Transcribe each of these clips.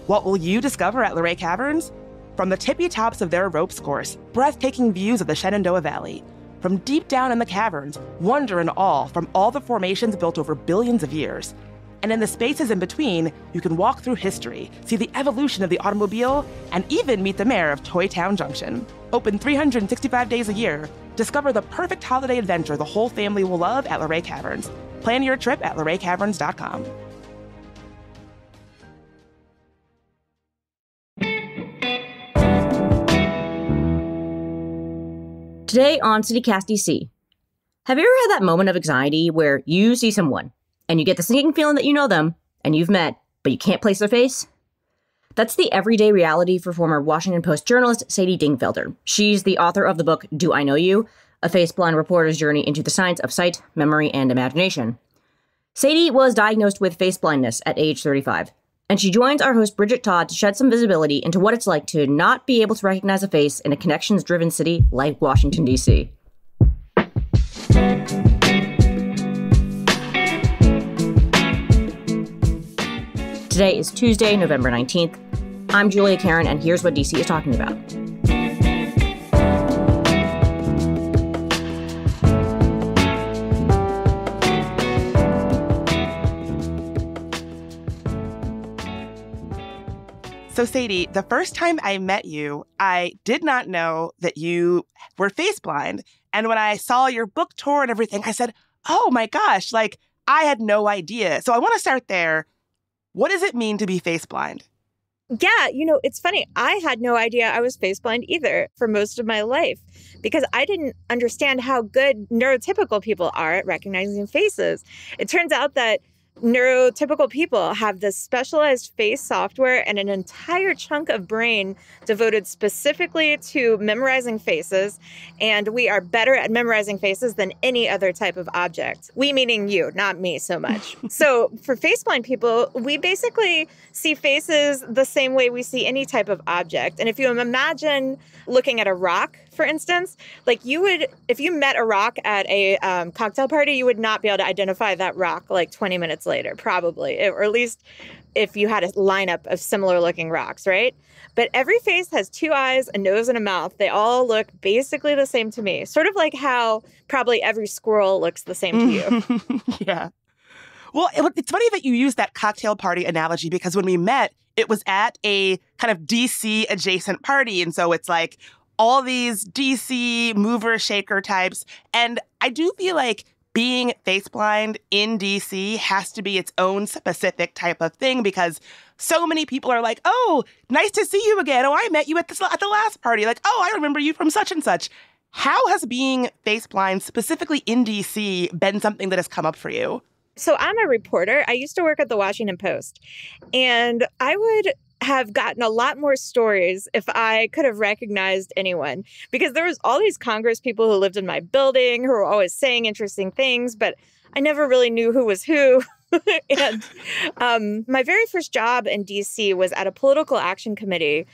What will you discover at Luray Caverns? From the tippy tops of their ropes course, breathtaking views of the Shenandoah Valley. From deep down in the caverns, wonder and awe from all the formations built over billions of years. And in the spaces in between, you can walk through history, see the evolution of the automobile, and even meet the mayor of Toy Town Junction. Open 365 days a year. Discover the perfect holiday adventure the whole family will love at Luray Caverns. Plan your trip at LurayCaverns.com. Today on CityCast DC, have you ever had that moment of anxiety where you see someone and you get the sinking feeling that you know them and you've met, but you can't place their face? That's the everyday reality for former Washington Post journalist Sadie Dingfelder. She's the author of the book Do I Know You? A Face-Blind Reporter's Journey into the Science of Sight, Memory, and Imagination. Sadie was diagnosed with face blindness at age 35. And she joins our host Bridget Todd to shed some visibility into what it's like to not be able to recognize a face in a connections-driven city like Washington, D.C. Today is Tuesday, November 19th. I'm Julia Karen, and here's what D.C. is talking about. So Sadie, the first time I met you, I did not know that you were face blind. And when I saw your book tour and everything, I said, oh my gosh, like I had no idea. So I want to start there. What does it mean to be face blind? Yeah, it's funny. I had no idea I was face blind either for most of my life because I didn't understand how good neurotypical people are at recognizing faces. It turns out that neurotypical people have this specialized face software and an entire chunk of brain devoted specifically to memorizing faces. And we are better at memorizing faces than any other type of object. We meaning you, not me so much. So for face blind people, we basically see faces the same way we see any type of object. And if you imagine looking at a rock, for instance, like you would, if you met a rock at a cocktail party, you would not be able to identify that rock like 20 minutes later, probably, or at least if you had a lineup of similar looking rocks, right? But every face has two eyes, a nose, and a mouth. They all look basically the same to me, sort of like how probably every squirrel looks the same to you. Yeah. Well, it's funny that you use that cocktail party analogy because when we met, it was at a kind of DC adjacent party. And so it's like all these DC mover shaker types. And I do feel like being face blind in DC has to be its own specific type of thing because so many people are like, oh, nice to see you again. Oh, I met you at the last party. Like, oh, I remember you from such and such. How has being face blind specifically in DC been something that has come up for you? So I'm a reporter. I used to work at the Washington Post, and I would have gotten a lot more stories if I could have recognized anyone, because there was all these Congress people who lived in my building who were always saying interesting things, but I never really knew who was who. And my very first job in DC was at a political action committee.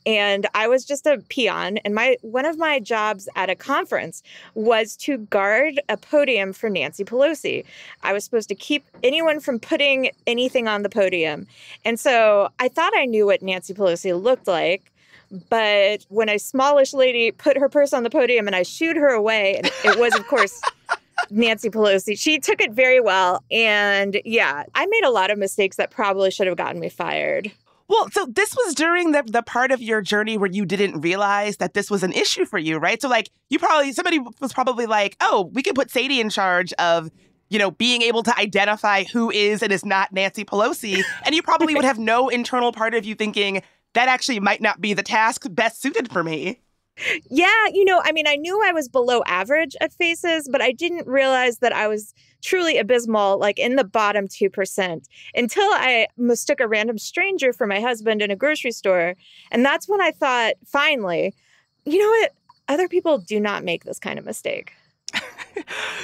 And I was just a peon. And one of my jobs at a conference was to guard a podium for Nancy Pelosi. I was supposed to keep anyone from putting anything on the podium. And so I thought I knew what Nancy Pelosi looked like. But when a smallish lady put her purse on the podium and I shooed her away, and it was, of course, Nancy Pelosi, she took it very well. And yeah, I made a lot of mistakes that probably should have gotten me fired. Well, so this was during the part of your journey where you didn't realize that this was an issue for you, right? So like somebody was probably like, oh, we can put Sadie in charge of, being able to identify who is and is not Nancy Pelosi. And you probably would have no internal part of you thinking that actually might not be the task best suited for me. Yeah, I knew I was below average at faces, but I didn't realize that I was truly abysmal, like in the bottom 2%, until I mistook a random stranger for my husband in a grocery store. And that's when I thought, finally, you know what? Other people do not make this kind of mistake.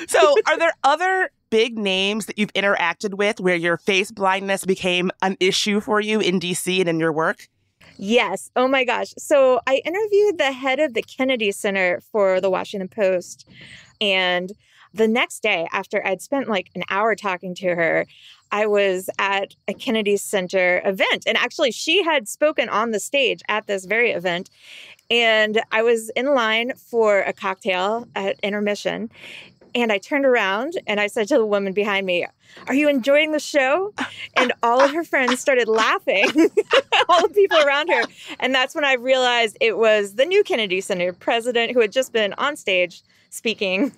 So are there other big names that you've interacted with where your face blindness became an issue for you in DC and in your work? Yes. Oh, my gosh. So I interviewed the head of the Kennedy Center for the Washington Post, and The next day, after I'd spent like an hour talking to her, I was at a Kennedy Center event. And actually, she had spoken on the stage at this very event. And I was in line for a cocktail at intermission. And I turned around and I said to the woman behind me, "Are you enjoying the show?" And all of her friends started laughing, all the people around her. And that's when I realized it was the new Kennedy Center president who had just been on stage speaking,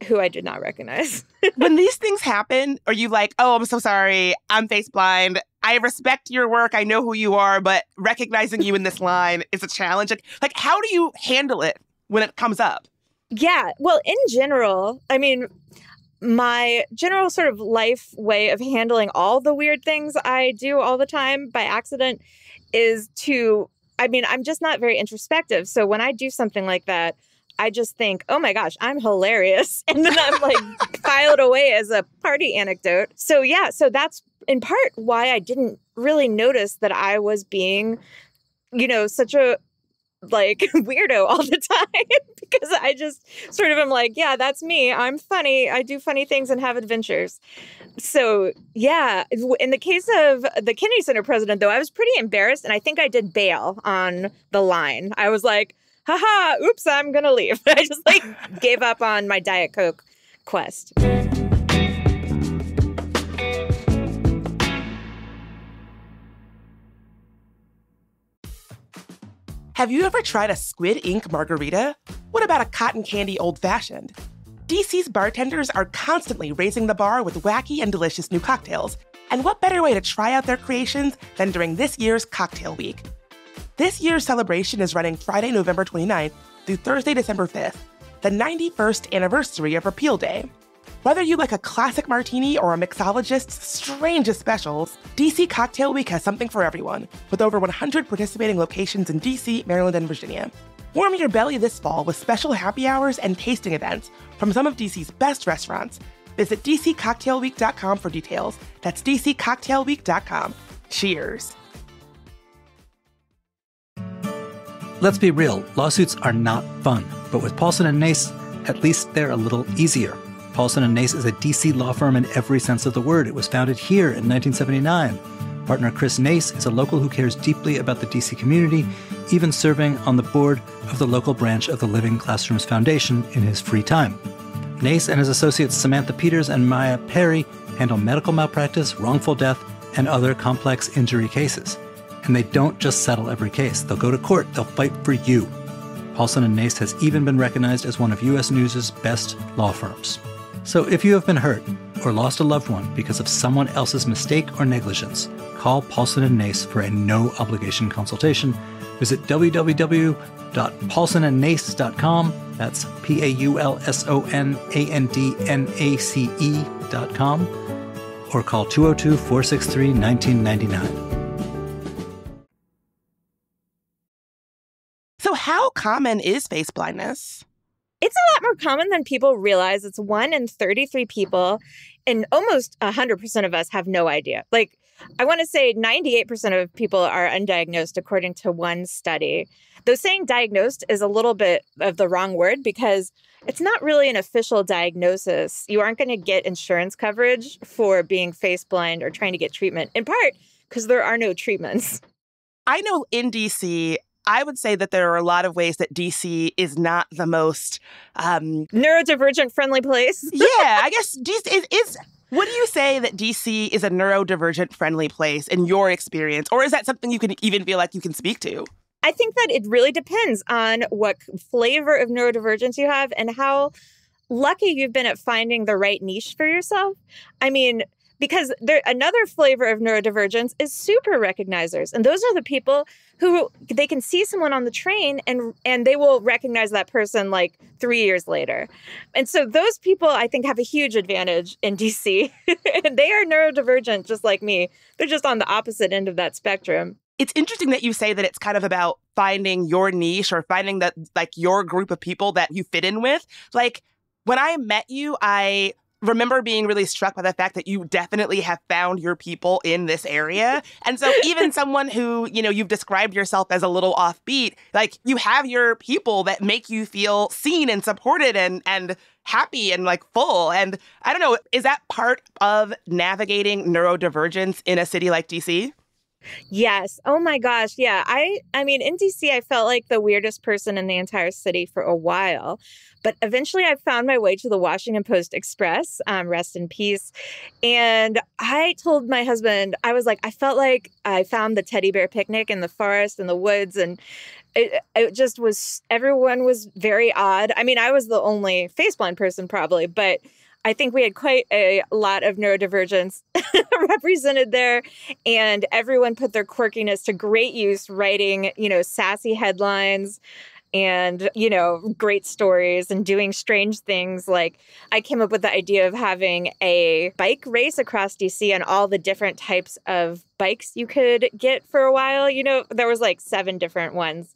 who I did not recognize. When these things happen, are you like, "Oh, I'm so sorry, I'm face blind. I respect your work. I know who you are, but recognizing you in this line is a challenge." Like, how do you handle it when it comes up? Yeah, well, in general, I mean, my general sort of life way of handling all the weird things I do all the time by accident is I'm just not very introspective. So when I do something like that, I just think, oh my gosh, I'm hilarious. And then I'm like file it away as a party anecdote. So yeah, so that's in part why I didn't really notice that I was being, such a like weirdo all the time, because I just sort of am like, yeah, that's me. I'm funny. I do funny things and have adventures. So yeah, in the case of the Kennedy Center president, though, I was pretty embarrassed. And I think I did bail on the line. I was like, haha, oops, I'm going to leave. I just gave up on my Diet Coke quest. Have you ever tried a squid ink margarita? What about a cotton candy old-fashioned? DC's bartenders are constantly raising the bar with wacky and delicious new cocktails. And what better way to try out their creations than during this year's Cocktail Week? This year's celebration is running Friday, November 29th through Thursday, December 5th, the 91st anniversary of Repeal Day. Whether you like a classic martini or a mixologist's strangest specials, DC Cocktail Week has something for everyone, with over 100 participating locations in DC, Maryland, and Virginia. Warm your belly this fall with special happy hours and tasting events from some of DC's best restaurants. Visit DCCocktailWeek.com for details. That's DCCocktailWeek.com. Cheers. Let's be real, lawsuits are not fun, but with Paulson & Nace, at least they're a little easier. Paulson & Nace is a DC law firm in every sense of the word. It was founded here in 1979. Partner Chris Nace is a local who cares deeply about the DC community, even serving on the board of the local branch of the Living Classrooms Foundation in his free time. Nace and his associates Samantha Peters and Maya Perry handle medical malpractice, wrongful death, and other complex injury cases. And they don't just settle every case. They'll go to court. They'll fight for you. Paulson & Nace has even been recognized as one of U.S. News' best law firms. So if you have been hurt or lost a loved one because of someone else's mistake or negligence, call Paulson & Nace for a no-obligation consultation. Visit www.paulsonandnace.com. That's PAULSONANDNACE.com. Or call 202-463-1999. So how common is face blindness? It's a lot more common than people realize. It's 1 in 33 people, and almost 100% of us have no idea. I want to say 98% of people are undiagnosed, according to one study. Though saying diagnosed is a little bit of the wrong word because it's not really an official diagnosis. You aren't going to get insurance coverage for being face blind or trying to get treatment, in part because there are no treatments. I know in DC, I would say that there are a lot of ways that DC is not the most neurodivergent friendly place. Yeah, I guess DC is. Would you say that DC is a neurodivergent friendly place in your experience, or is that something you can even feel like you can speak to? I think that it really depends on what flavor of neurodivergence you have and how lucky you've been at finding the right niche for yourself. I mean, because another flavor of neurodivergence is super recognizers. And those are the people who they can see someone on the train and they will recognize that person 3 years later. And so those people, I think, have a huge advantage in DC. They are neurodivergent just like me. They're just on the opposite end of that spectrum. It's interesting that you say that it's kind of about finding your niche or finding that your group of people that you fit in with. When I met you, I remember being really struck by the fact that you definitely have found your people in this area. And so even someone who, you've described yourself as a little offbeat, like you have your people that make you feel seen and supported and happy and like full. And I don't know, is that part of navigating neurodivergence in a city like DC? Yes. Oh my gosh. Yeah. I mean, in DC, I felt like the weirdest person in the entire city for a while. But eventually I found my way to the Washington Post Express, rest in peace. And I told my husband, I was like, I felt like I found the teddy bear picnic in the forest and the woods. And it just was, everyone was very odd. I mean, I was the only faceblind person probably, but I think we had quite a lot of neurodivergence represented there. And everyone put their quirkiness to great use, writing, sassy headlines and, great stories and doing strange things. Like I came up with the idea of having a bike race across DC and all the different types of bikes you could get for a while. There was like 7 different ones.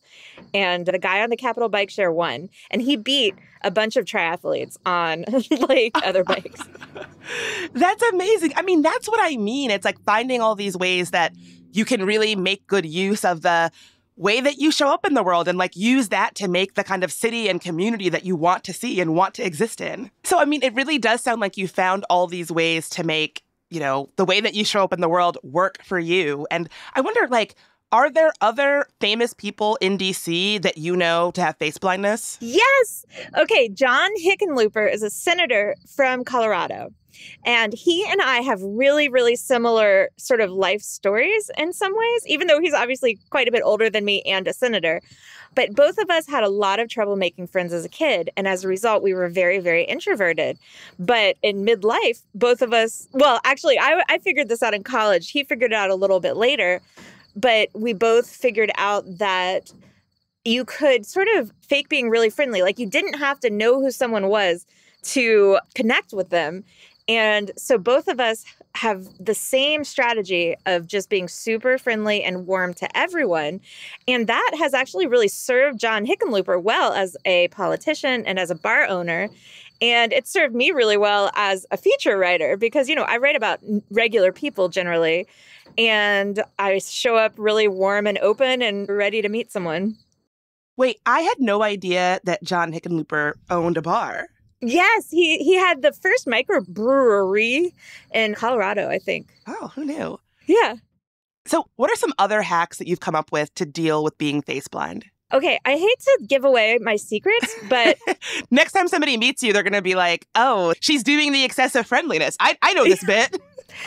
And the guy on the Capitol Bike Share won. And he beat a bunch of triathletes on like other bikes. That's amazing. I mean, that's what I mean. It's like finding all these ways that you can really make good use of the way that you show up in the world and like use that to make the kind of city and community that you want to see and want to exist in. So, I mean, it really does sound like you found all these ways to make, the way that you show up in the world work for you. And I wonder, like, are there other famous people in DC that you know to have face blindness? Yes. Okay. John Hickenlooper is a senator from Colorado. And he and I have really, really similar sort of life stories in some ways, even though he's obviously quite a bit older than me and a senator. But both of us had a lot of trouble making friends as a kid. And as a result, we were very, very introverted. But in midlife, both of us, well, actually, I figured this out in college. He figured it out a little bit later. But we both figured out that you could sort of fake being really friendly. Like you didn't have to know who someone was to connect with them. And so both of us have the same strategy of just being super friendly and warm to everyone. And that has actually really served John Hickenlooper well as a politician and as a bar owner. And it served me really well as a feature writer because, I write about regular people generally. And I show up really warm and open and ready to meet someone. Wait, I had no idea that John Hickenlooper owned a bar. Yes, he had the first microbrewery in Colorado, I think. Oh, who knew? Yeah. So what are some other hacks that you've come up with to deal with being face blind? Okay, I hate to give away my secrets, but... Next time somebody meets you, they're going to be like, oh, she's doing the excessive friendliness. I know this bit.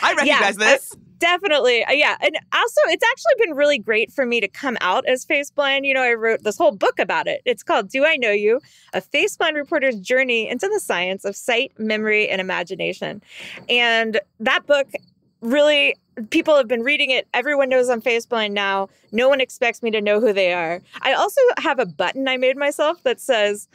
I recognize this. Definitely. Yeah. And also, it's actually been really great for me to come out as faceblind. I wrote this whole book about it. It's called Do I Know You? A Faceblind Reporter's Journey into the Science of Sight, Memory, and Imagination. And that book really, people have been reading it. Everyone knows I'm faceblind now. No one expects me to know who they are. I also have a button I made myself that says,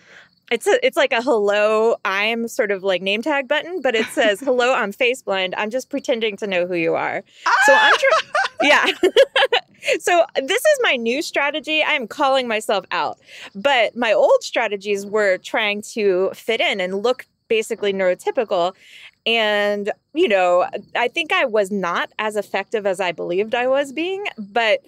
it's like a hello, I'm sort of like name tag button, but it says, hello, I'm faceblind. I'm just pretending to know who you are. So I'm yeah. So this is my new strategy. I'm calling myself out. But my old strategies were trying to fit in and look basically neurotypical. And, I think I was not as effective as I believed I was being, but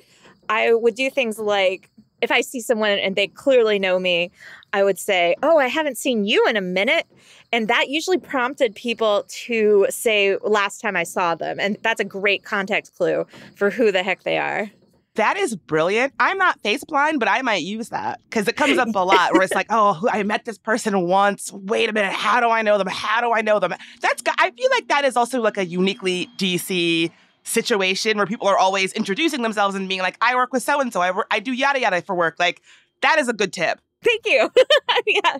I would do things like, if I see someone and they clearly know me, I would say, oh, I haven't seen you in a minute. And that usually prompted people to say last time I saw them. And that's a great context clue for who the heck they are. That is brilliant. I'm not face blind, but I might use that because it comes up a lot where it's like, oh, I met this person once. Wait a minute. How do I know them? How do I know them? I feel like that is also like a uniquely DC situation where people are always introducing themselves and being like, I work with so-and-so. I do yada yada for work. Like, that is a good tip. Thank you. Yeah.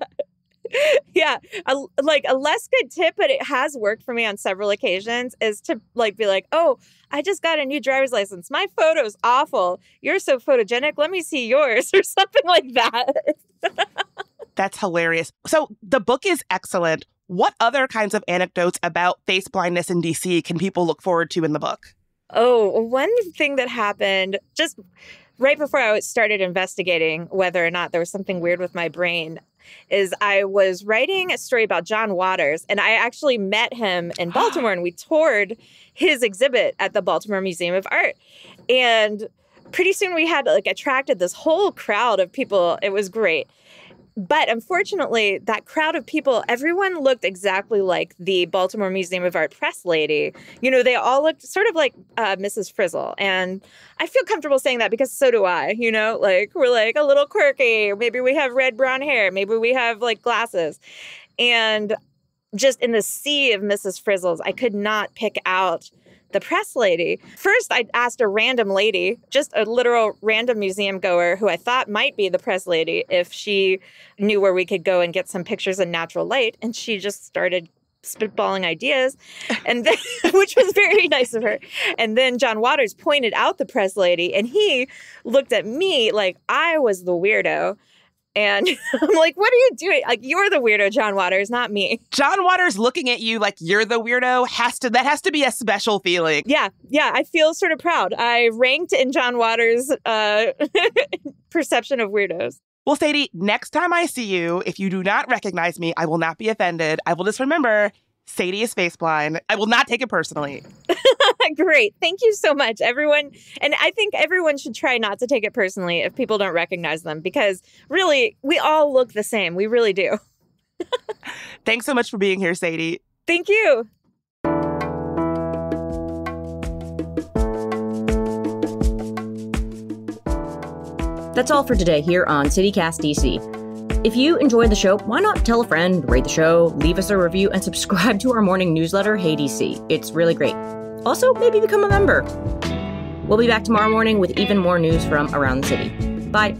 Yeah. A less good tip, but it has worked for me on several occasions, is to be like, oh, I just got a new driver's license. My photo's awful. You're so photogenic. Let me see yours, or something like that. That's hilarious. So the book is excellent. What other kinds of anecdotes about face blindness in DC can people look forward to in the book? Oh, one thing that happened just right before I started investigating whether or not there was something weird with my brain. is I was writing a story about John Waters, and I actually met him in Baltimore, and we toured his exhibit at the Baltimore Museum of Art. And pretty soon we had attracted this whole crowd of people. It was great. But unfortunately, that crowd of people, everyone looked exactly like the Baltimore Museum of Art press lady. They all looked sort of like Mrs. Frizzle. And I feel comfortable saying that because so do I, we're a little quirky. Maybe we have red brown hair. Maybe we have glasses. And just in the sea of Mrs. Frizzles, I could not pick out the press lady. First, I asked a random lady, just a literal random museum goer who I thought might be the press lady, if she knew where we could go and get some pictures in natural light. And she just started spitballing ideas, and then, which was very nice of her. And then John Waters pointed out the press lady, and he looked at me like I was the weirdo. And I'm like, what are you doing? You're the weirdo, John Waters, not me. John Waters looking at you like you're the weirdo that has to be a special feeling. Yeah. I feel sort of proud. I ranked in John Waters' perception of weirdos. Well, Sadie, next time I see you, if you do not recognize me, I will not be offended. I will just remember Sadie is faceblind. I will not take it personally. Great. Thank you so much, everyone. And I think everyone should try not to take it personally if people don't recognize them, because really, we all look the same. We really do. Thanks so much for being here, Sadie. Thank you. That's all for today here on CityCast DC. If you enjoyed the show, why not tell a friend, rate the show, leave us a review, and subscribe to our morning newsletter, Hey DC. It's really great. Also, maybe become a member. We'll be back tomorrow morning with even more news from around the city. Bye.